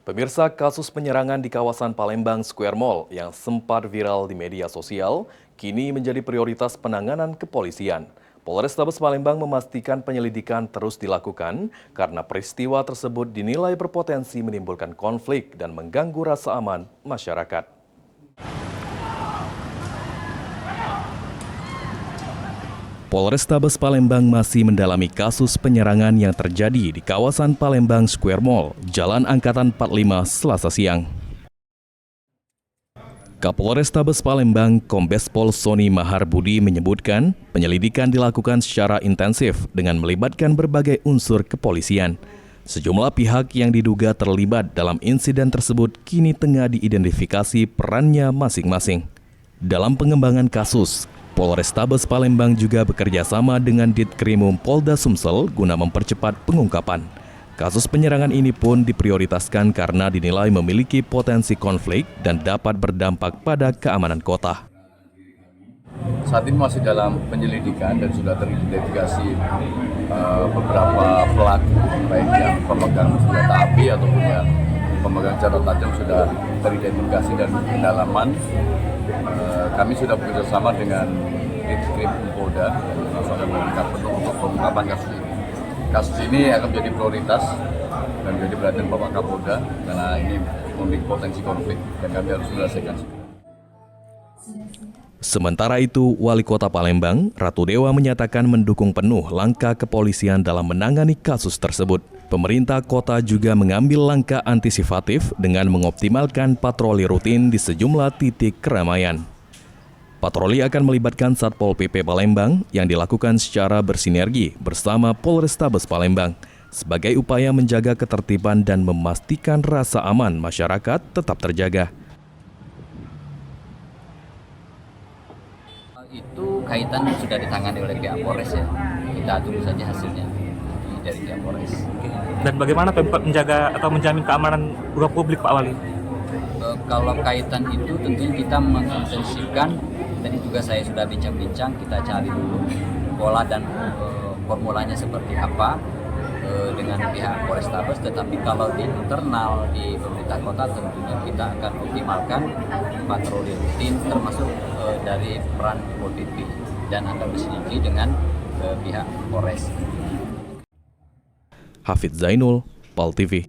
Pemirsa, kasus penyerangan di kawasan Palembang Square Mall yang sempat viral di media sosial kini menjadi prioritas penanganan kepolisian. Polrestabes Palembang memastikan penyelidikan terus dilakukan karena peristiwa tersebut dinilai berpotensi menimbulkan konflik dan mengganggu rasa aman masyarakat. Polrestabes Palembang masih mendalami kasus penyerangan yang terjadi di kawasan Palembang Square Mall, Jalan Angkatan 45, Selasa siang. Kapolrestabes Palembang, Kombes Pol Sony Maharbudi menyebutkan penyelidikan dilakukan secara intensif dengan melibatkan berbagai unsur kepolisian. Sejumlah pihak yang diduga terlibat dalam insiden tersebut kini tengah diidentifikasi perannya masing-masing. Dalam pengembangan kasus, Polrestabes Palembang juga bekerja sama dengan Ditkrimum Polda Sumsel guna mempercepat pengungkapan. Kasus penyerangan ini pun diprioritaskan karena dinilai memiliki potensi konflik dan dapat berdampak pada keamanan kota. Saat ini masih dalam penyelidikan dan sudah teridentifikasi beberapa pelaku, baik yang pemegang senjata api ataupun yang pemegang senjata tajam sudah teridentifikasi dan pendalaman. Kami sudah bekerjasama dengan Ditkrimum Polda langsung akan memberikan penuh untuk pengungkapan kasus ini. Kasus ini akan menjadi prioritas dan menjadi perhatian Bapak Kapolda karena ini memiliki potensi konflik dan kami harus menyelesaikan. Sementara itu, Wali Kota Palembang, Ratu Dewa menyatakan mendukung penuh langkah kepolisian dalam menangani kasus tersebut. Pemerintah kota juga mengambil langkah antisipatif dengan mengoptimalkan patroli rutin di sejumlah titik keramaian. Patroli akan melibatkan Satpol PP Palembang yang dilakukan secara bersinergi bersama Polrestabes Palembang sebagai upaya menjaga ketertiban dan memastikan rasa aman masyarakat tetap terjaga. Itu kaitan sudah ditangani oleh pihak Polres ya. Kita tunggu saja hasilnya dari pihak Polres. Dan bagaimana Pemkot menjaga atau menjamin keamanan ruang publik, Pak Wali? Kalau kaitan itu tentunya kita mengintensifkan. Tadi juga saya sudah bincang-bincang, kita cari dulu pola dan formulanya seperti apa dengan pihak Polrestabes. Tetapi kalau di internal di pemerintah kota tentunya kita akan optimalkan patroli rutin termasuk dari peran Pol PP dan akan bersinergi dengan pihak Polres. Hafidz Zainul, PAL TV.